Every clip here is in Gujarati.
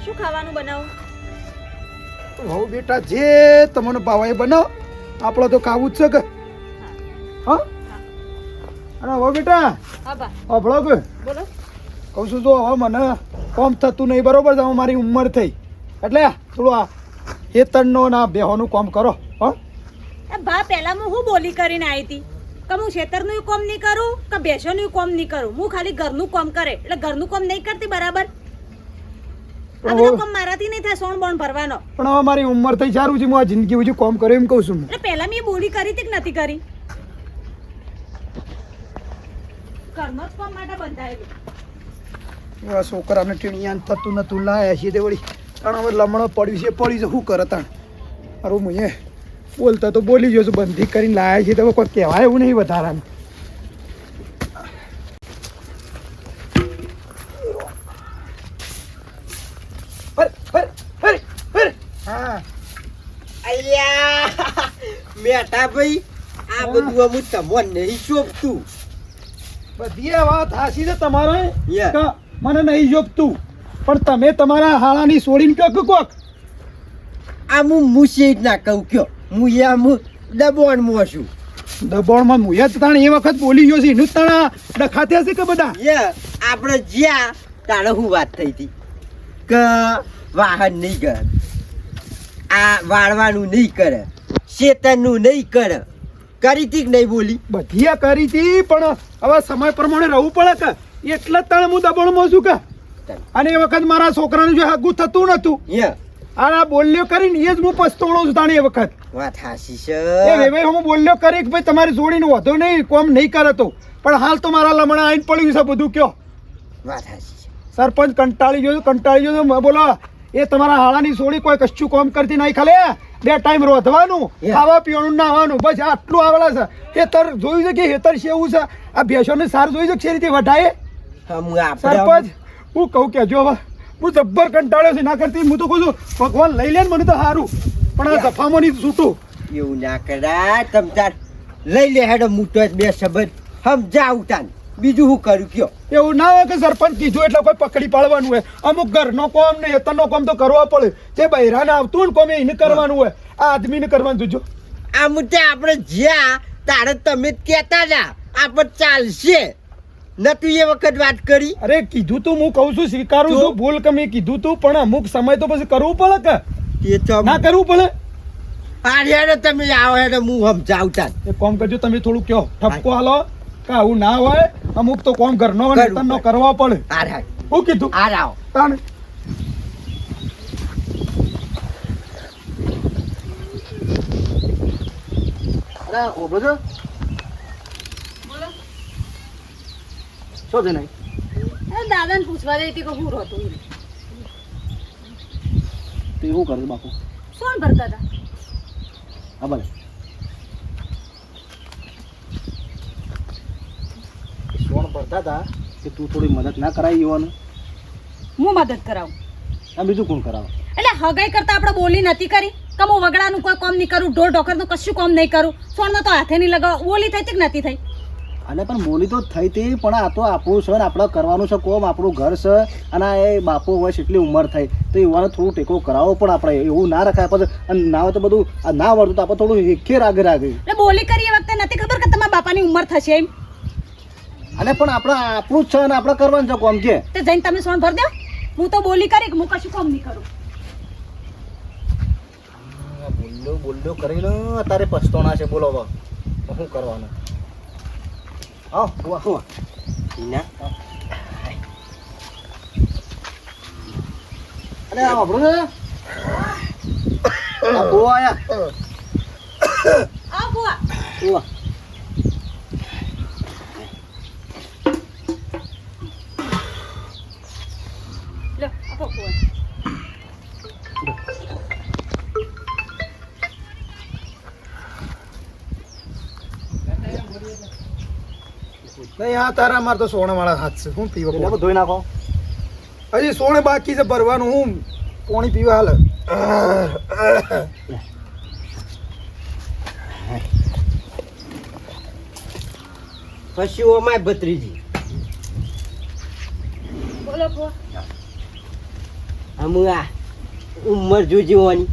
શું ખાવાનું બનાવું? હો બેટા જે તમને ભાવે બનાવ, આપણે તો ખાવું જ છે કે. હા અને હો બેટા હા બા અભળો કે બોલો. કહું છું જો હવે મને કોમ થતું નહીં બરોબર છે. હવે મારી ઉંમર થઈ એટલે થોડું આ ખેતરનો ના બેહોનું કામ કરો. હા એ બા પહેલા હું બોલી કરીને આવી હતી કે હું ખેતરનું કામ નહીં કરું કે ભેંસોનું કામ નહીં કરું. હું ખાલી ઘરનું કામ કરે એટલે ઘરનું કામ નહીં કરતી બરાબર. આ બધું કામ મારાથી નહીં થાય સોણ બોણ ભરવાનો. પણ હવે મારી ઉંમર થઈ સારું છે, હું આ જિંદગી હજુ કામ કર્યું એમ કહું છું. એટલે પહેલા મેં બોલી કરી હતી કે નથી કરી? ઘરનો જ કામ માટે બંધાયેલું. છોકરાને ટીણિયાન થતું નતું લાયા છે તે વળી તાણ હવે લમણો પડ્યું છે પડી છે શું કરે તાણ. મારું મુએ બોલતા તો બોલી ગયો છું, બંધી કરીને લાયા છે તો કોઈ કહેવાય એવું નહીં વધારાનું. હા અલ્યા મેઠા ભાઈ આ બધું અમુ તમોન નહીં શોભતું. બધી આ વાત હાસી છે તમારે Yeah. કે મને નહીં જોગતું, પણ તમે તમારા હાળાની છોડીને કહો કે કોક આ હું મુશે જ ના કહું કયો હું યા હું દબોણમાં છું. દબાણમાં મુએ જ તાણ એ વખત બોલી ગયો છે એનું જ તાણ ડખાતે હશે કે બધા. યે આપણે જ્યાં તાણે હું વાત થઈ હતી કે વાહન નહીં કરે, આ વાળવાનું નહીં કરે, શેતરનું નહીં કરે, કરી તી કે નહીં બોલી? બધી આ કરી હતી પણ હવે સમય પ્રમાણે રહેવું પડે કે એટલે જ તાણે હું દબાણમાં છું કે. અને એ વખત મારા છોકરાનું જે હગું થતું નતું યે આ બોલ્યો કરીને એ જ હું પછતાણો છું તાણે એ વખત. વાત હાસી છે. એ વેવાઈ હું બોલ્યો કરી કે ભાઈ તમારી જોડીને વધો નહીં કોમ નહીં કરે તો, પણ હાલ તો મારા લમણા આવીને પડ્યું છે બધું કયો. વાત હાસી છે. સરપંચ કંટાળી ગયો બોલો એ તમારા હાળાની છોડી કોઈ કશું કામ કરતી નહીં, ખાલી 2 ટાઈમ રોધવાનું, ખાવા પીવાનું, નાવાનું, બસ આટલું આવેલા છે. હેતર જોયું છે કે હેતર છે એવું છે, આ ભેંસોને સાર જોયું છે કે રીતે વઢાય. હમ આપણે સરપંચ હું કહું કે જો હવે હું જબ્બર કંટાળ્યો છે ના કરતી હું તો કહું છું ભગવાન લઈ લે ને મને તો સારું, પણ આ જફામાં નહીં છૂટું. એવું ના કરાય. તમ તાર લઈ લે હેડો મૂટો જ બે શબ્દ સમજાવ તાન, બીજું હું કરું કયો? એવું ના હોય કે સરપંચ કીધું એટલે કોઈ પકડી પાડવાનું હોય. અમુક ઘરનો કોમ ને હેતરનો કોમ તો કરવા પડે. જે બૈરાને આવતું ને કોમ એને કરવાનું હોય, આ આદમીને કરવાનું જોજો. આ મુદ્દે આપણે જ્યાં તારે તમે જ કહેતા હતા આપણે ચાલશે નતું એ વખત વાત કરી. અરે કીધું તું હું કહું છું સ્વીકારું છું ભૂલ કે મેં કીધું તું, પણ અમુક સમય તો પછી કરવું પડે કે તે તો ના કરવું પડે. હેડો તમે આવો હેડો હું સમજાવતા. એ કોમ કરજો તમે થોડું કહો ઠપકો હાલો કે આવું ના હોય. અમુક તો કોમ ઘરનો અને હેતરનો કરવા પડે. હાર હાર હું કીધું હાર આવો. તાણ અરે ઓબો છો બોલો. શું છે નહીં? એ દાદાને પૂછવા જઈ હતી કે હું રોતું તો એવું કરે બાપુ? સોણ ભરતા હતા. હા ભલે સોણ ભરતા હતા કે તું થોડી મદદ ના કરાવી યુવાનું? હું મદદ કરાવું આ બીજું કોણ કરાવે? એટલે હગાઈ કરતા આપણે બોલી નથી કરી કે હું વગડાનું કોઈ કામ નહીં કરું, ઢોર ઢોકરનું કશું કામ નહીં કરું, સોણમાં તો હાથે નહીં લગાવ. બોલી થઈ હતી કે નથી થઈ? અને પણ બોલી તો થઈ હતી, પણ આ તો આપણું છે ને આપણે કરવાનું છે કોમ, આપણું ઘર છે. અને આ એ બાપુ હોય એટલી ઉંમર થઈ તો યુવાને થોડું ટેકો કરાવવો પણ આપણે એવું ના રખાય પછી. અને ના હોય તો બધું આ ના વળતું તો આપણે થોડું એકેર આગળ આગળ. એટલે બોલી કરી એ વખતે નથી ખબર કે તમારા બાપાની ઉંમર થશે એમ? અને પણ આપણે આપણું જ છે અને આપણે કરવાનું છે કોમ કે. તે જઈને તમે સોણ ભર દો. હું તો બોલી કરી કે હું કશું કામ નહીં કરું. બોલ્યો કરીને અત્યારે પછતાણા છે. બોલો હવે શું કરવાનું? હા હુઆ હુઆ ના અરે આ વાપરું છે આ બહુ આયા આવ બુઆ. હુઆ લો આપો બુઆ. નહીં આ તારા માર તો સોના વાળા હાથ છે. હું પીવા એટલે ધોઈ નાખો. હજી સોને બાકી છે ભરવાનું. હું પાણી પીવા હાલ. પશુઓમાં ભત્રીજી બોલો બુઆ. અમુ આ ઉંમર જોવાની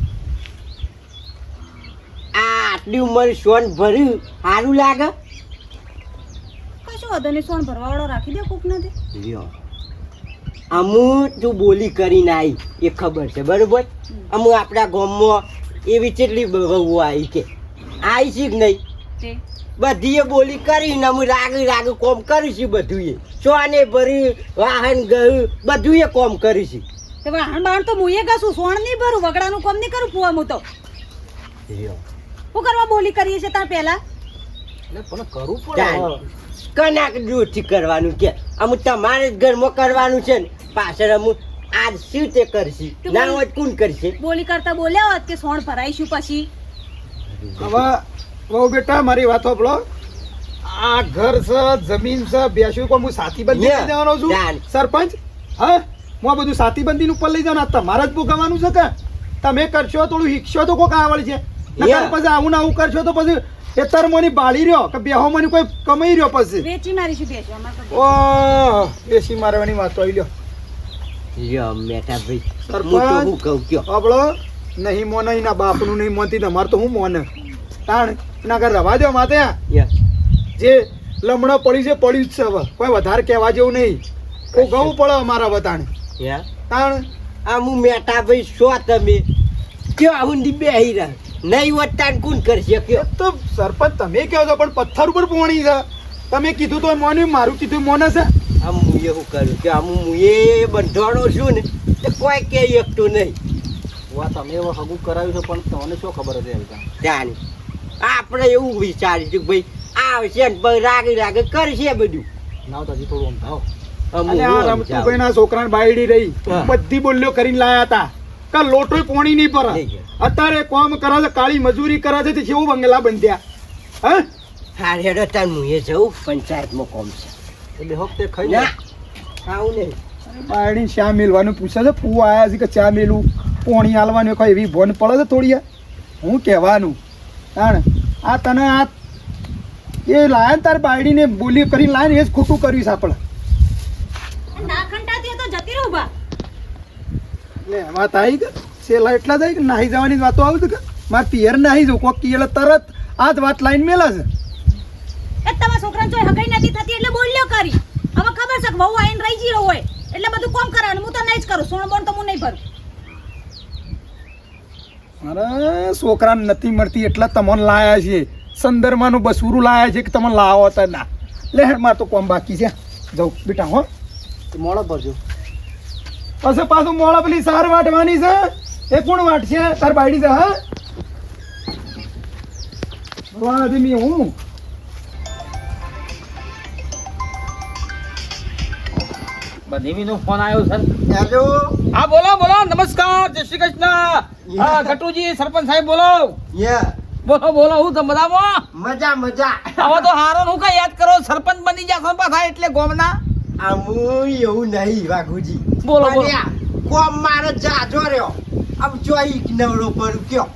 આ આટલી ઉંમર સોન ભર્યું સારું લાગે કશું વાંધો નહીં, સોન ભરવાવાળો રાખી દે કોક નથી. લ્યો અમુ તું બોલી કરીને આવી એ ખબર છે બરોબર. અમુ આપણા ગામમાં એવી કેટલી વહુ આવી કે આવી છે કે નહીં, તે બધી બોલી કરીને અમે રાગ કોમ કરીશું. બધું એ સોને ભર્યું વાહન ગયું બધું એ કોમ કરીશું. તે વાહણ બાણ તો મુએ કશું સોણ નહીં ભરું, વગડાનું કામ નહીં કરું પુઆ હું તો. લ્યો શું કરવા બોલી કરીએ છે તાર પહેલા? પણ કરવું ચાલ. કનાક દૂરથી કરવાનું કે અમુ તમારે જ ઘરમાં કરવાનું છે ને પાછળ અમુ આજ શું તે કરશી ના હોય તો કોણ કરશે. બોલી કરતા બોલ્યા હોત કે સોણ ભરાઈશું પછી. હવે બહુ બેટા મારી વાત સાંભળો. આ ઘર છે, જમીન છે, બેસ્યું કોઈ હું સાથીબંધી લઈ જવાનો છું ચાલ. સરપંચ. હા હું આ બધું સાથીબંધી ઉપર લઈ જવાનું, તમારે જ ભોગવવાનું છે કે તમે કરશો થોડું શીખશો તો કોક આવડ છે. નકર પછી આવું ને આવું કરશો તો પછી ખેતર મોની બાળી રહ્યો કે બેહો મોની કોઈ કમાઈ રહ્યો પછી. વેચી મારીશું બેસો અમારે તો. ઓ બેસી મારવાની વાત આવી લ્યો. લ્યો મેઠા ભાઈ સરપંચ. હું તો હું કહું કયો આપણો નહીં મોને એના બાપનું નહીં મોનતી તમારે તો હું મોને તાણ એના ઘર રવા દો માતે. યા. જે લમણો પડ્યું છે પડ્યું જ છે. હવે કોઈ વધારે કહેવા જેવું નહીં. ગવું પડે અમારા વતાણે યા. તાણ. આ હું મેઠા ભાઈ શો તમે કયો આવું બેહી રહ્યા નહીં વટાણ કોણ કરશે કયો. તો સરપંચ તમે કહો છો પણ પથ્થર ઉપર પોણી છે. તમે કીધું તો મોને, મારું કીધું મોને છે. આમ હું એવું કરું કે આમ હું એ બંધાણો છું ને તો કોઈ કે એકતું નહીં. તમે હવે હગું કરાવ્યું છે પણ તમને શું ખબર હતી આવી ત્યાં આપણે એવું વિચાર્યું કે ભાઈ આવશે ને પછી રાગે કરશે બધું. ના તો હજી થોડું આમ થાવ. આમ અને હું આ આમ રમતુભાઈના છોકરાને બાયડી રહી હા. બધી બોલ્યો કરીને લાયા હતા કે લોટોય પોણી નહીં પર. નહીં ગયા. અત્યારે કામ કરે છે, કાળી મજૂરી કરે છે, તે કેવું બંગલા બંધ્યા. હા હારે હેડો તાર હું એ જઉં પંચાયતમાં કોમ છે. એટલે હક તે ખાઈ ના આવું નહીં. બાયડી શા મેલવાનું પૂછે છે. ફૂ આયા છે કે ચા મેલું પોણી હાલવાનું કોઈ એવી ભોન પડે છે થોડી. હું કહેવાનું તાણ આ તને આ એ લાયા ને તાર બાયડીને બોલી કરીને લાયા ને એ જ ખોટું કર્યું છે આપણે. ના ખંટાતી હોય તો જતી રહું બા. એટલે વાત આવી કે છેલ્લા એટલા જાય કે નાહી જવાની જ વાતો આવી કે મારે પિયર નાહી જવું કોક કી એટલે તરત આ જ વાત લાઈન મેલા છે. એ તમારા છોકરાને જોઈ હગાઈ નથી થતી એટલે બોલ્યો કરી. હવે ખબર છે કે વહુ આઈને રહી ગયો હોય એટલે બધું કોમ કરવાનું. હું તો નહીં જ કરું, સોણ બોણ તો હું નહીં ભરું. અરે છોકરાને નથી મળતી એટલે તમને લાયા છે. સંદર્ભમાંનું બસુરું લાયા છે કે તમે લાવો તો ના લે મારે તો કોમ બાકી છે. જાઉં બેટા હો. મોડો ભરજો. પછી પાછું મોડા પેલી સાર વાટવાની છે. એ કોણ વાટશે? તાર બાયડી છે. હા ભગવાન આદમી હું દેવીનો ફોન આવ્યો સર. હેલો. હા બોલો બોલો, નમસ્કાર, જય શ્રી કૃષ્ણ. હા ગટુજી સરપંચ સાહેબ બોલો. યા. બોલો બોલો, હું તો મજામાં. મજા મજા. હવે તો હારો હું કઈ યાદ કરો, સરપંચ બની જાશો પાછા એટલે ગોમના. આમુ એવું નહીં વાઘુજી. બોલો, બોલો. પણ યા, કોમ મારે જાજો રહ્યો આમ ચોઈ નવરો પર કયો.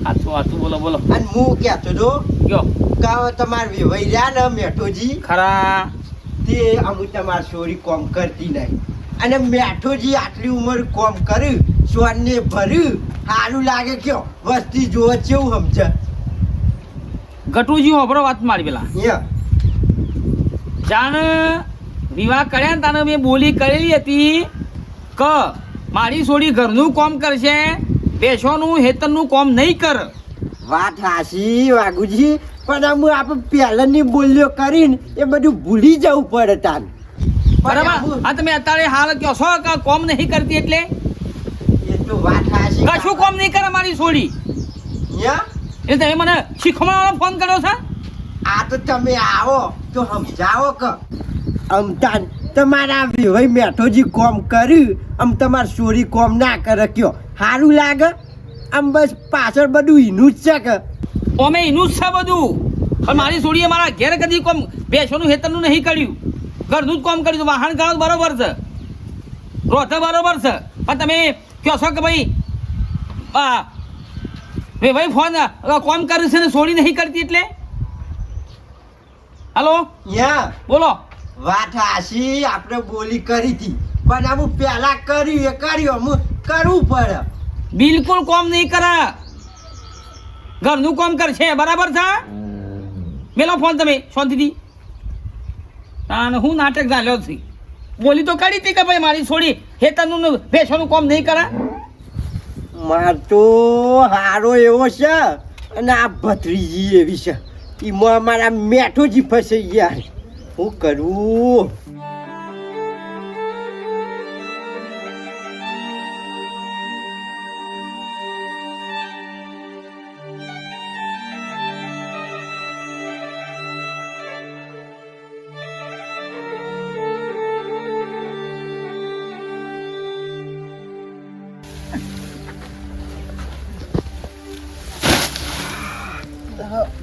હાચું હાચું, બોલો બોલો. અને હું કહેતો તો કયો કે તમારે વેવાઈ રહ્યા ને મેઠોજી ખરા. તે અમુક તમારી છોરી કોમ કરતી નહીં અને મેઠોજી આટલી ઉંમર કોમ કર્યું સોનને ભર્યું સારું લાગે કયો વસ્તી જોવે કેવું સમજે. ગટુજી હોભળો વાત મારી પેલા. યા. જાણ વિવાહ કર્યા ને તાને મેં બોલી કરેલી હતી કે મારી છોડી ઘરનું કામ કરશે, બેસવાનું હેતરનું કામ નહીં કર. વાત હાસી વાઘુજી પણ આમ આપણે પહેલાની બોલ્યો કરીને એ બધું ભૂલી જવું પડે તાન. બરાબર. આ તમે અત્યારે હાલ કહો છો કે કામ નહીં કરતી એટલે એ તો વાત હાસી. કશું કામ નહીં કરે મારી છોડી. યા. એટલે તમે મને શીખવાડવાનો ફોન કર્યો છે. આ તો તમે આવો તો સમજાવો કે અમતાન તમારા વિવાહ મેઠોજી કોમ કર્યું આમ તમારી છોરી કોમ ના કરે કયો સારું લાગે. આમ બસ પાછળ બધું એનું જ છે કે અમે એનું જ છે બધું. પણ મારી છોડીએ મારા ઘેર કદી કોમ બેસવાનું હેતરનું નહીં કર્યું, ઘરનું જ કામ કર્યું. વાહન ગાળો બરોબર છે, રોથે બરોબર છે. પણ તમે કહો છો કે ભાઈ ભાઈ ફોન કોમ કર્યું છે ને છોડી નહીં કરતી એટલે. હલો યા. બોલો. વાત હાસી આપણે બોલી કરી હતી પણ આમ પહેલા કર્યું એ કર્યું હું કરવું પડે. બિલકુલ કોમ નહીં કરે, ઘરનું કામ કરશે, બરાબર છે? મેલો ફોન તમે શાંતિથી. તાને હું નાટક ચાલ્યો છે, બોલી તો કરી હતી કે ભાઈ મારી છોડી હેતરનું ને ભેંસોનું કામ નહીં કરે. માર તો હારો એવો છે અને આ ભત્રીજી એવી છે, એમાં મારા મેઠોજી ફસાઈ ગયા. શું કરું?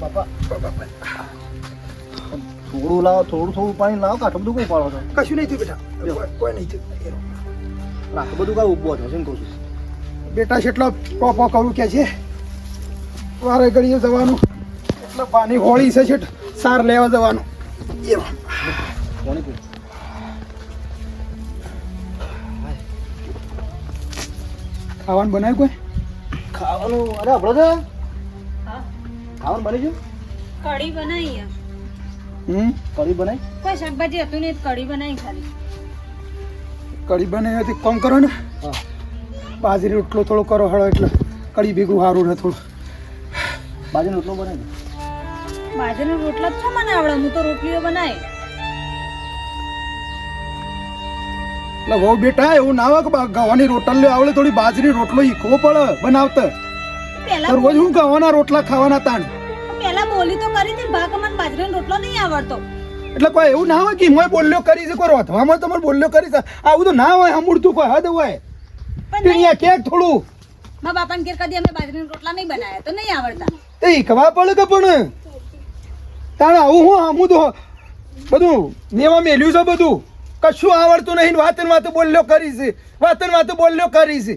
બાપા થોડું લાવો, થોડું પાણી લાવો. કાઢો બધું કોઈ પાડો છો? કશું નહીં થયું બેટા, કોઈ નહીં થયું. આટલું બધું કાંઈ ઊભો થશે ને કહું છું. બેટા કેટલો ટોપો કરું કે છે, વારે ઘડીએ જવાનું, એટલે પાણી હોળી છે છેટ સાર લેવા જવાનું. કોને કહ્યું? ખાવાનું બનાવ્યું કોઈ? ખાવાનું અરે આપણો છે હા, ખાવાનું બની ગયું. કઢી બનાવી. કઢી બનાવી. કોઈ શાકભાજી હતું નહીં, કઢી બનાવી ખાલી. કઢી બનાવી હતી, કોમ કરો ને હા બાજરી રોટલો થોડો કરો હળો, એટલે કઢી ભેગું સારું રહે થોડું. બાજરીનો રોટલો બનાવી. બાજરીનો રોટલા જ છો મને આવડે, હું તો રોટલીઓ બનાવી. એટલે બહુ બેટા એવું ના હોય કે ગવાની રોટલી આવડે, થોડી બાજરી રોટલો શીખવો પડે બનાવતા. પેલા તો રોજ હું ગવાના રોટલા ખાવાના તાણ. પેલા બોલી તો કરી હતી, ભાગ મને બાજરીનો રોટલો નહીં આવડતો. એટલે કોઈ એવું ના હોય કે હું બોલ્યો કરી છે, કોઈ રોધવામાં તમારે બોલ્યો કરી છે, આવું તો ના હોય. સાંભળતું કોઈ હદ હોય પણ નહીં, અહીંયા કેક થોડું મારા બાપાને ઘેર કદી અમે બાજરીના રોટલા નહીં બનાવ્યા, તો નહીં આવડતા. એ ખબર પડે કે પણ તાણે આવું હું તો બધું નેવા મેલ્યું છે, બધું કશું આવડતું નહીં. વાતન વાતો બોલ્યો કરી છે, વાતન વાતો બોલ્યો કરી છે.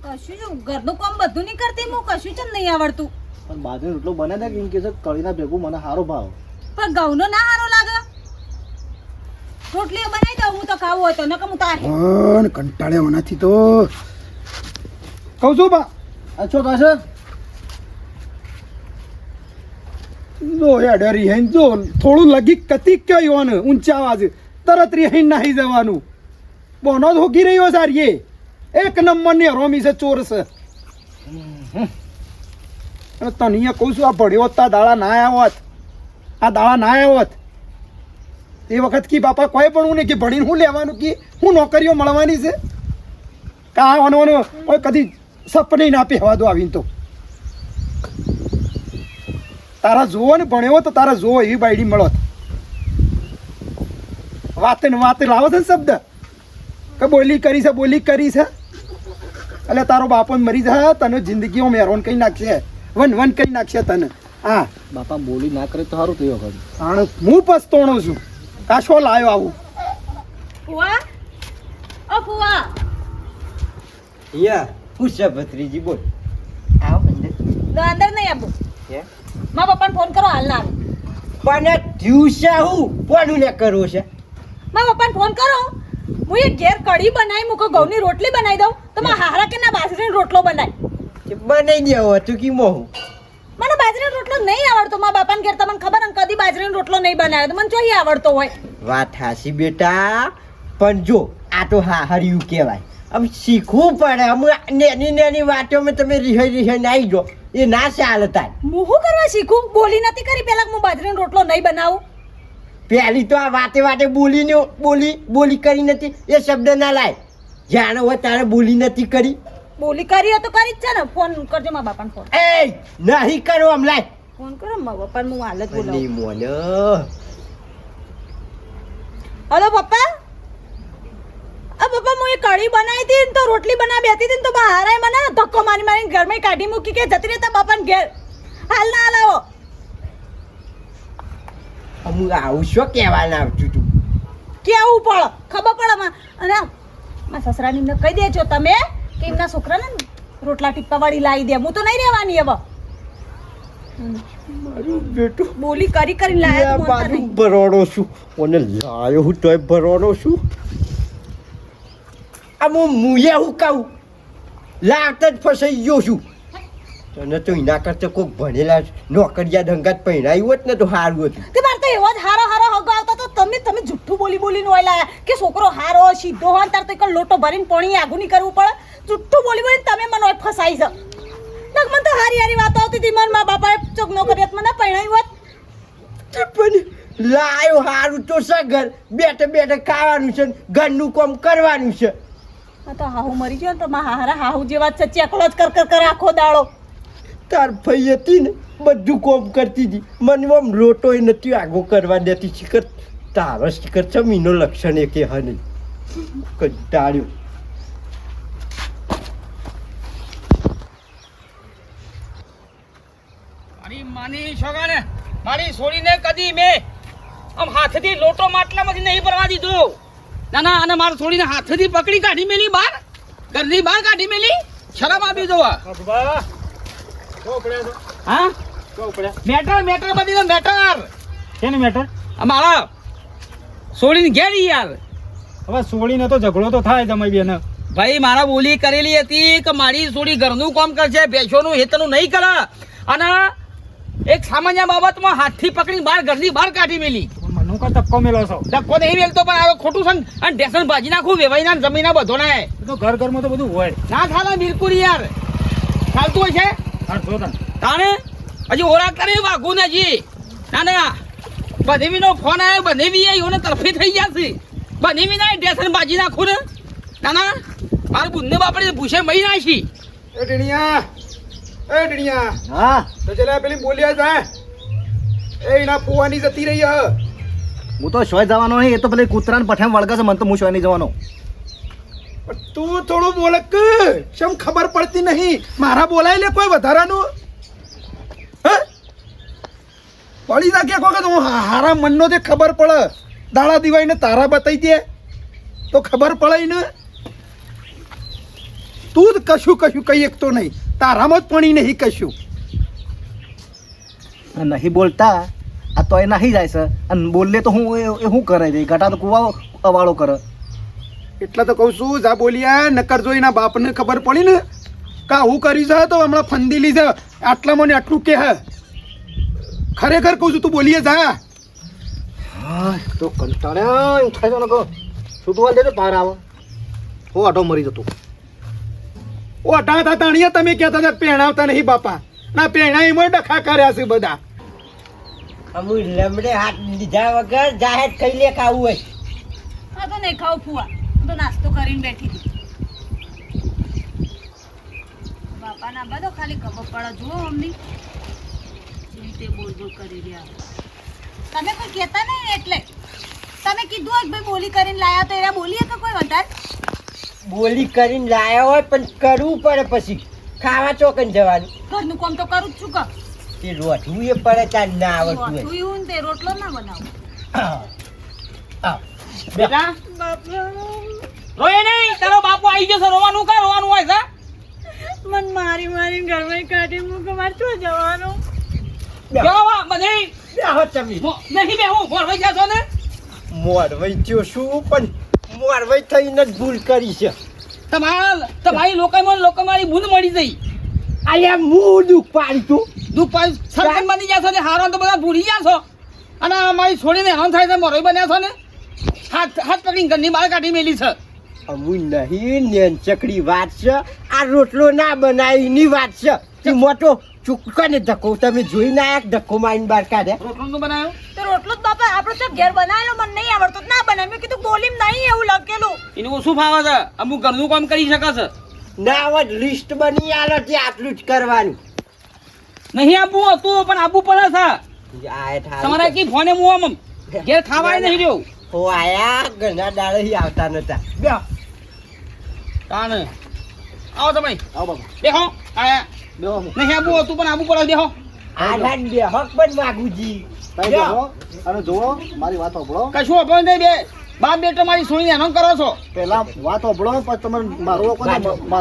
કશું જ ઘરનું કામ બધું નહીં કરતી હું, કશું જ નહીં આવડતું. પણ બાજરીનો રોટલો બનાવી દે કે એમ કે છે કઢીના ભેગું મને સારો ભાવ. પણ ઘઉંનો ના સારો લાગે. રોટલીઓ બનાવી દઉં હું તો ખાવું હોય તો, નકર હું તારી. પણ કંટાળ્યા મનાથી તો કહું છું બા. અચ્છો થશે. જો હેડે રિહાઈ જો થોડું લગી કતિક કયો ને ઊંચા અવાજ તરત રિહાઈ નાહી જવાનું. બોનો ધોકી રહ્યો સારી એક નંબર ની હરોમી છે, ચોર છે. અને તને અહીંયા કહું છું, આ ભણ્યો હોત તા દાડા ના આવ્યા હોત, આ દાડા ના આવ્યા હોત એ વખત કી બાપા કોઈ પણ હું નહીં કે ભણીને હું લેવાનું કે હું નોકરીઓ મળવાની છે. કા કોઈ કદી સપને ના પહેવા દો આવીને તો. તારા જોવો ને ભણ્યો તો તારા જોવો એવી બાયડી મળો. વાતે ને વાતે લાવો છે ને શબ્દ કે બોલી કરી છે, બોલી કરી છે. એટલે તારો બાપો મરી જાય, તને જિંદગીઓ મેરોન કઈ નાખશે, વન કઈ નાખશે તને. હા બાપા બોલી ના કરે તો સારું થયું વખત. કારણ હું પછતોણો છું, કાશો લાયો આવું. ફુવા, ઓ ફુવા, યા હું છે ભત્રીજી? બોલ. આવો અંદર. તો અંદર નહીં આપું. હે? મારા પપ્પાને ફોન કરો, હાલ ના આવે. પણ દિવસે હું કોનું ને કરવું છે? મારા પપ્પાને ફોન કરો. હું એ ઘેર કઢી બનાવી મૂકો, ઘઉંની રોટલી બનાવી દઉં તો મારા હારા કે ના બાજરીનો રોટલો બનાવી. બનાવી દેવો હતું કે મોહું. મને બાજરીનો રોટલો નહીં આવડતો. મારા બાપાને ઘેર તમને ખબર ને કદી બાજરીનો રોટલો નહીં બનાવ્યો, તો મને જોઈએ આવડતો હોય. વાત હાસી બેટા, પણ જો આ તો હાહરિયું કહેવાય. આમ શીખવું પડે. અમુક નાની વાતોમાં તમે રિહાઈ આવી જો, એ ના ચાલે તાર. હું શું કરવા શીખું? બોલી નથી કરી પેલા કે હું બાજરીનો રોટલો નહીં બનાવું. પહેલી તો આ વાતે બોલી કરી નથી, એ શબ્દ ના લાય. જાણે હોય તારે બોલી નથી કરી. બોલી કરી હોય તો કરી જ છે ને. ફોન કરજો મારા બાપાને ફોન. એ નહીં કરો આમ લાય. ફોન કરો મારા પપ્પાને, હું હાલ જ બોલાવું. નહીં મોને. હલો પપ્પા. પપ્પા હું એ કઢી બનાવી હતી ને તો રોટલી બનાવી બેઠી હતી ને તો બહાર મને ધક્કો મારીને ઘરમાં કાઢી મૂકી કે જતી રહેતા બાપાને ઘેર. હાલ ના હાલ આવો. અમુક આવું શું કહેવાના આવતું તું? કેવું પડે ખબર પડે માં. અને મારા સસરાની એમને કહી દેજો તમે કે એમના છોકરાને રોટલા ટીપ્પા વાળી લાવી દે. હું તો નહીં રહેવાની હવે. મારું બેટું બોલી કરી કરીને લાયા બાજુ ભરવાનો છું, અને લાયો હું તોય ભરવાનો છું. આમ મુએ હું કહું લાગતા જ ફસાઈ ગયો છું તને તો એના કરતા કોઈક ભણેલા નોકરિયા ધંગાત પહેરાયું હોત ને તો સારું હતું તે મારે તો એવો જ હારો હગો આવતો તો તમે જુઠ્ઠું બોલીને ઓય લાયા કે છોકરો હારો સીધો હોય ને તાર તો એક લોટો ભરીને પાણી આગું નહીં કરવું પડે જુઠ્ઠું બોલીને તમે મને ઓય ફસાઈ જાવ મને તો હારી વાતો આવતી હતી મારા મા બાપાએ ચોક નોકરિયાત મને પરણાયું હોત પણ લાયો હારું તો સગર બેઠે ખાવાનું છે ઘરનું કામ કરવાનું છે આ તો હાહુ મરી ગયો ને તો મારા હારા હાહુ જેવા જ છે ચેકલો જ કર આખો દાડો તાર ફઈ હતી ને બધું કામ કરતી હતી મને આમ લોટો નથી આગો કરવા દેતી શિખર તારો શિખર જમીનો લક્ષણ એ કે હા નહીં કંટાળ્યો મારી માની છોકરાને મારી છોડીને કદી મેં આમ હાથથી લોટો માટલામાંથી નહીં ભરવા દીધો ના અને મારી છોડીને હાથથી પકડી કાઢી મેલી બહાર ઘરની બહાર કાઢી મેલી શરમ આપી દો હા મેટર બધી તો મેટર કેને મેટર અમારા છોડીને ઘેર યાર હવે સોળીને તો ઝઘડો તો થાય જમાઈ બેન ભાઈ મારા બોલી કરેલી હતી કે મારી છોડી ઘરનું કામ કરશે ભેંસોનું હેતનું નહીં કરે અને એક સામાન્ય બાબતમાં હાથથી પકડીને ઘરની બહાર કાઢી મેલી મનુ કા ધક્કો મેલો છો ધક્કો નહીં મેલતો પણ આ ખોટું છે અને ઢેસણ ભાજી નાખું વેવાઈના જમીના બધો ને તો ઘરમાં તો બધું હોય ના થાલે બિલકુલ યાર ચાલતું હોય છે તાણે હજી ઓરા કરે વાઘું ને હજી ના બધેવીનો ફોન આવ્યો બધેવી આવ્યો ને તરફી થઈ ગયા છે બધેવી ના ઢેસણ ભાજી નાખું ને ના મારું બુંદને બાપડે પૂછે મહી નાખી એ ડીણિયા હા તો ચલા પેલી બોલ્યા જાય એ એના ફુવાની જતી રહી હ હું તો શોય જવાનો નહીં એ તો પેલી કૂતરાને પઠાણ વળગે છે મને તો હું શોય નહીં જવાનો પણ તું થોડું બોલક કેમ ખબર પડતી નહીં મારા બોલાય લે કોઈ વધારાનું હે પડી ના કે કોકે હું હારા મનનો તે ખબર પડે દાડા દિવાઈને તારા બતાઈ દે તો ખબર પડે ને તું જ કશું કઈ એક તો નહીં તારામાં જ પડી નહીં કશું નહીં બોલતા આ તો એ નહીં જાય છે અને બોલે તો હું એ શું કરે છે ઘટા તો કુવા અવાળો કરે એટલે તો કહું છું જા બોલ્યા નકર જો એના બાપને ખબર પડી ને કા હું કરી છે તો હમણાં ફંદીલી છે આટલામાં ને આટલું કે હે ખરેખર કહું છું તું બોલીએ જા હા તો કંટાળ્યા એમ થાય છે ને કહો શું તું દેજો બહાર આવો હું આટો મરી જતો ઓ અઢા હતા તાણીયા તમે કહેતા હતા પહેણાવતા નહીં બાપા ના પહેણાઈમાં ડખા કર્યા છે બધા અમુ લમડે હાથ લીધા વગર જાહેર ખાઈ લે ખાવું હોય આ તો નહીં ખાવ ફુવા હું તો નાસ્તો કરીને બેઠી હતી બાપા ના બધો ખાલી ખબર પડે જુઓ મમ્મી રીતે બોલ કરી રહ્યા તમે કોઈ કહેતા નહીં એટલે તમે કીધું હોય કે ભાઈ બોલી કરીને લાયા તો એના બોલીએ કે કોઈ વધારે બોલી કરીને લાયા હોય પણ કરવું પડે પછી ખાવા ચોકન જવાનું ઘરનું કામ તો કરું જ છું કે તે રોટવું એ પડે તાર ના આવડતું હોય રોટલું ને તે રોટલો ના બનાવું બેટા રોય નહીં તારો બાપુ આવી જશે રોવાનું હોય છે મન મારી ઘરમાં કાઢી મૂકે મારે શું જવાનું જવા બધે બેહો તમે નહીં બેહું મોરવાઈ જાશો ને મોરવાઈ થયો શું પણ મોરવાઈ થઈને જ ભૂલ કરી છે તમારી લોકો મારી બુંદ મળી જઈ અલ્યા હું દુઃખ પાડી તું દુઃખ પાડી સરપંચ બની જાશો ને હારો તો બધા ભૂલી જાશો અને મારી છોડીને હાન થાય છે મોરવાઈ બન્યા છો ને હાથ પકડીને ઘરની બહાર કાઢી મેલી છે અમુ નહીં નેનચકડી વાત છે આ રોટલો ના બનાવીની વાત છે તે મોટો ચૂકને ધક્કો તમે જોઈ ના આયા ધક્કો મારીને બહાર કાઢ્યા રોટલો નું બનાવ્યો તો રોટલો જ બાપા આપણે તો ઘેર બનાવેલો મને નહીં આવડતો ના બનાવ્યો મેં કીધું બોલીમ નહીં એવું લખેલું એનું ઓછું ફાવે છે અમુક ઘરનું કામ કરી શકે છે ના હવે લિસ્ટ બની આલો તે આટલું જ કરવાનું નહીં આપવું હતું પણ આપવું પડે છે આ થાય તમારે કી ફોને હું આમ ઘેર ખાવાય નહીં રહ્યો હો આયા ઘણા દાડે આવતા નતા બે તાને આવો તમે આવો બાબા દેખો આયા બેહો નહીં આપવું હતું પણ આપવું પડે દેખો આ લાડ બે હક પણ માગુજી તમે બેહો અને જુઓ મારી વાત સાંભળો કશું અભણ નહીં બે બાપ બેટો મારી છોડીને હેરાન કરો છો પહેલા વાત સાંભળો પછી તમે મારો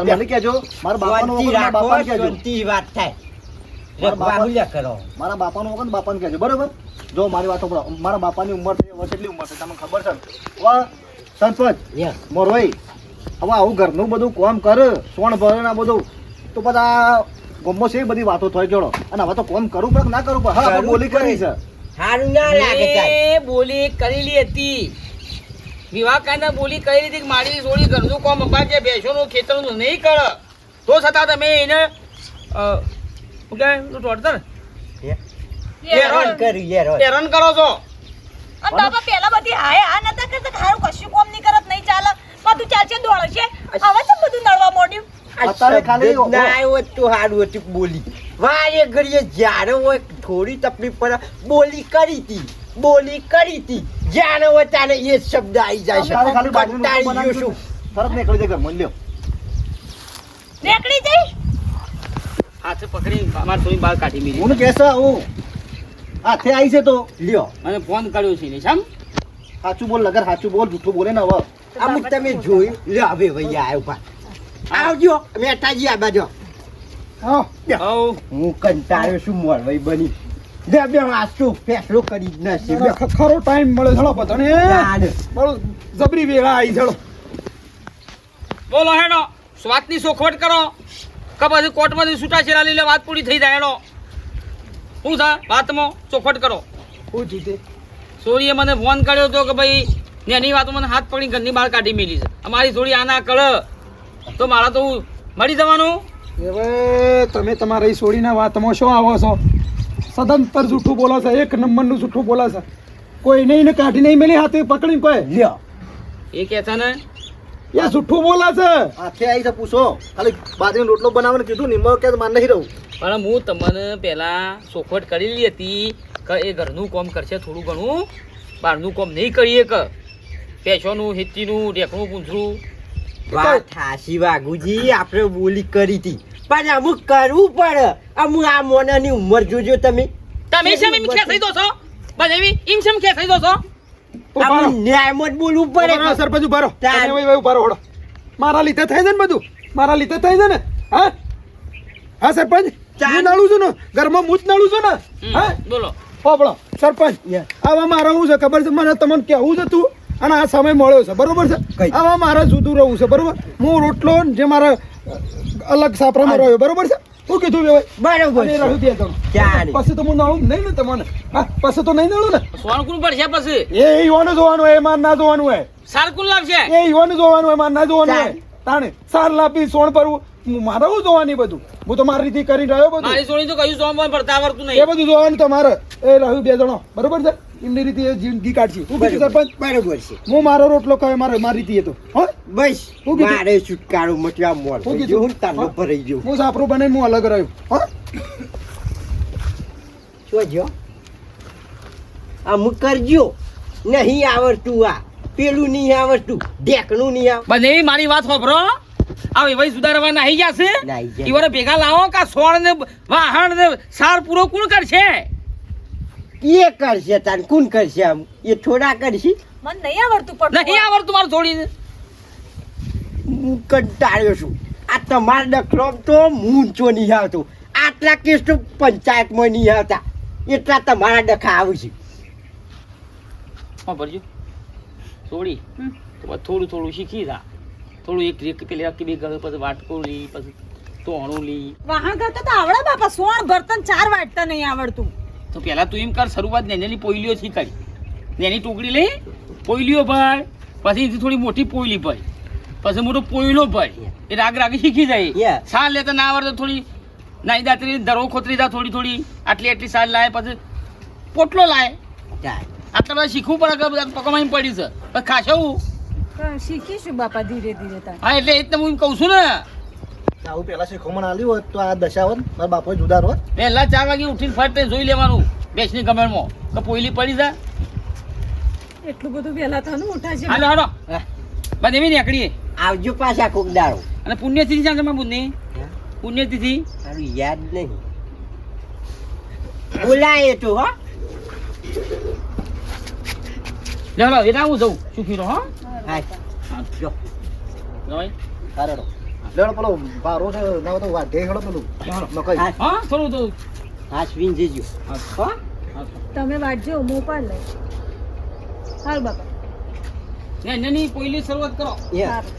મને કહેજો મારા બાપાનો શાંતિ વખત રાખો, બાપાને કહેજો શાંતિ વાત થાય મારા બાપા- બાહુલ્યા કરો મારા બાપાનો વખત બાપાને કહેજો બરોબર જો મારી વાત સાંભળો મારા બાપાની ઉંમર થઈ વર્ષ એટલી ઉંમર છે તમને ખબર છે વાહ સરપંચ યસ મોરવાઈ હવે આવું ઘરનું બધું કામ કર સોણ ભરે ને આ બધું તો બધા ગમો છે એ બધી વાતો થઈ જોડો અને હવે તો કામ કરવું પડે કે ના કરવું પડે હા આપણે બોલી કરી છે સારું ના લાગે તાર. એ બોલી કરેલી હતી વિવાહ કાયદા બોલી કરી હતી કે મારી જોડી ઘરનું કામ અપાજે બેસોનું ખેતરનું નહીં કર તો છતાં તમે એને શું કહેવાય પેલું ટોળતર? હેરાન કર્યું હેરાન. હેરાન કરો છો. અને બાપા પેલા બધી હાય આ નતા કરતા કે હારું કશું કોમ નહીં કરત નહીં ચાલે બધું ચાલશે દોડશે હવે તો બધું નડવા માંડ્યું અત્યારે ખાલી શબ્દ જ ના આવ્યો તો સારું હતું બોલી. વારે ઘડીએ જ્યારે હોય થોડી તકલીફ પડે બોલી કરી હતી જ્યારે હોય ત્યારે એ જ શબ્દ આવી જાય અત્યારે ખાલી છે. બાજરીનું કંટાળી રોટલો ગયો છું. તરત નીકળી જાય ઘરમાં લ્યો નીકળી જઈ હાથે પકડી મારી સોની બહાર કાઢી મીરી હું કહેશે હું હાથે આવી છે તો લ્યો અને ફોન કર્યો છે ને સામ સાચું બોલ લગર સાચું બોલ જૂઠું બોલે ને હવે અમુક તમે જોયું લ્યો હવે ભૈયા આવ્યો પા આવજો મેટાજી આ બાજુ. હા હવ હું કંટાળ્યો છું મોરવાઈ બની બે વાસ્તુ ફેસલો કરી જ નથી ખરો ટાઈમ મળે ચલો બધાને બોલો જબરી વેળા આવી ચલો બોલો હેડો સ્વાતની સોખવટ કરો કે પછી કોર્ટમાંથી છૂટાછેડા લઈ લે વાત પૂરી થઈ જાય હેડો શું છે વાતમાં ચોખવટ કરો. હું જીતે સોરીએ મને ફોન કર્યો હતો કે ભાઈ એની વાતો મને હાથ પકડી ઘરની બહાર કાઢી મેલી છે અમારી સોરી આના કળ તો મારા તો મળી જવાનું. હવે તમે તમારી સોડીના વાતમાં શું આવો છો સદંતર જૂઠું બોલો છે એક નંબરનું જૂઠું બોલે છે કોઈ નહીં ને કાઢી નહીં મેલી હાથે પકડીને કોઈ લ્યો એ કહે છે ને એ જૂઠું બોલે છે હાથે આવી છે પૂછો ખાલી બાજરીનો રોટલો બનાવવાનું કીધું નિમક કે માર નહીં રહું પણ હું તમને પહેલાં ચોખવટ કરેલી હતી કે એ ઘરનું કામ કરશે થોડું ઘણું બહારનું કામ નહીં કરીએ કે પેશોનું હિચ્ચીનું ઢેકણું પૂંછરું. વાત હાસી વાઘુજી આપણે બોલી કરી હતી પણ અમુક કરવું પડે અમુક આ મોનાની ઉંમર જોજો તમે તમે શેમ એમ ખેસ થઈ દો છો બસ એવી એમ શેમ ખેસ થઈ દો છો અમુક ન્યાયમાં જ બોલવું પડે ઉભા રહો, સરપંચ ઉભા રહો. તાર- તમે હવે ઉભા રહો, હળો. મારા લીધે થાય છે ને બધું મારા લીધે થાય છે ને હા હા સરપંચ ચાલ. હું નાળું છું ને ઘરમાં હું જ નાળું છું ને હા બોલો હોબળો સરપંચ Yeah. આવા મારે શું છે ખબર છે મને તમને કેવું છે તું અને આ સમય મળ્યો છે બરોબર છે કઈ? આવા મારે જુદું રહું છે બરોબર હું રોટલો ને જે મારા અલગ સાપરામાં રહ્યો બરોબર છે શું કીધું ભાઈ બરોબર અને છે. રહું દે તમે. ચાલે. પછી તો હું નાળું નહીં ને તમને હા પછી તો નહીં નાળું ને સોન કુલ પડશે પછી એ ઈવાનું જોવાનું હોય માર ના જોવાનું હોય સાર કુલ લાવશે એ ઈવાનું જોવાનું હોય માર ના જોવાનું ચાલ. હોય તાણે સાર લાપી સોણ પરવું મારે શું જોવાની બધું હું તો મારી રીતે કરી રહ્યો બધું મારી સોની તો કયું સોન પણ પડતા આવડતું એ નહીં. બધું જોવાનું તમારે એ રહ્યું બે જણો બરોબર છે એમની રીતે એ જિંદગી કાઢશે શું કીધું સરપંચ બરોબર છે હું મારો રોટલો કહે મારી રીતે તો હો બસ હું કીધું? મારે છુટકારો મટવા મોર હું કીધું? હું તાનો ભરાઈ ગયો હું સાપરું બનાવીને હું અલગ રહ્યો હો શું જો અમુક કરજો નહીં આવડતું આ પેલું નહીં આવડતું ઢેકણું નહીં આવડતું બસ એવી મારી વાત સાંભળો આ ભાઈ સુધારવા નાહી જશે નાહી જાય. ઈવોને ભેગા લાવો કે સોળ ને વાહણ ને સાર પૂરો કોણ કરશે? એ કરશે તાન કોણ કરશે આમ એ થોડા કરશે મને નહીં આવડતું પણ નહીં આવડતું મારું છોડીને. હું કંટાળ્યો છું આ તમારા ડખલો તો મૂંચો નહીં આવતો આટલા કેસ તો પંચાયતમાં નહીં આવતા એટલા તમારા ડખા આવે છે સાંભળજો છોડી તો બસ થોડું થોડું શીખી જા થોડું એક પેલી આખી બે ગળે પછી વાટકો લી પછી તોણું લી વાહણ કરતા તો આવડે બાપા સોણ બર્તન ચાર વાટતા નહીં આવડતું તો પહેલા તું એમ કર શરૂઆત નેનેલી પોઈલીઓ શીખાડી નેની ટોકડી લઈ પોઈલીઓ ભાઈ પછી એથી થોડી મોટી પોઈલી ભાઈ પછી મોટો પોઈલો ભાઈ એ રાગ રાગે શીખી જાય Yeah. સાલ લેતા ના આવડે તો થોડી નાઈ દાતરી ધરો ખોતરી જા થોડી થોડી આટલી આટલી સાલ લાય પછી પોટલો લાય ચાલ. આટલા બધા શીખવું પડે કે બધા પકવામાં પડી છે પણ ખાશવું શીખીશું બાપા ધીરે ધીરે તાર હા એટલે એ જ તો હું એમ કહું છું ને આવું પેલા શીખવણ આલ્યું હોત તો આ દશા હોત મારા બાપો જુદા હોત પહેલા 4 વાગે ઉઠીને ફરતે જોઈ લેવાનું બેસની કમેરમાં કે પોઈલી પડી જા એટલું બધું વહેલા થવાનું ઉઠાશે હાલો હાલો હા. બસ એવી નીકળીએ આવજો પાછા કોક દાડો અને પુણ્યતિથિ છે તમારા બુદ્ધની હા? પુણ્યતિથિ તારું યાદ નહીં બોલાય તો હો ચાલો એટલે હું જઉં સુખી રહો હા હા જો ભાઈ હારેડો લેડો પેલો ભારો છે ના હોય તો વાઢે હેડો પેલું મકઈ હા. હા થોડું તો હાસવીન જજો હો તમે વાટજો મોપાડ લે હાલ બાપા ને એની પહેલી શરૂઆત કરો એ સારું.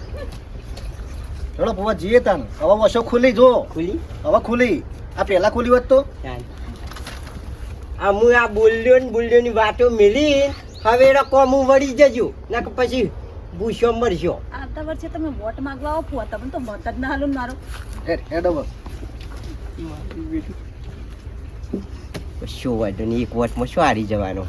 ચલો ફુવા જઈએ તાન હવે વશો ખુલી જો ખુલી હવે ખુલી આ પહેલા ખુલી હોત તો આ હું આ બોલ્યો ની વાતો મેલી હવે એનો કોમ વળી જજો ના કે પછી ભૂસો મરશો આવતા વર્ષે તમે વોટ માંગવા આવો ફુવા તમને તો મત જ ના હાલું મારો હેડ હવે શું વાંધો નહીં એક વર્ષમાં શું હારી જવાનો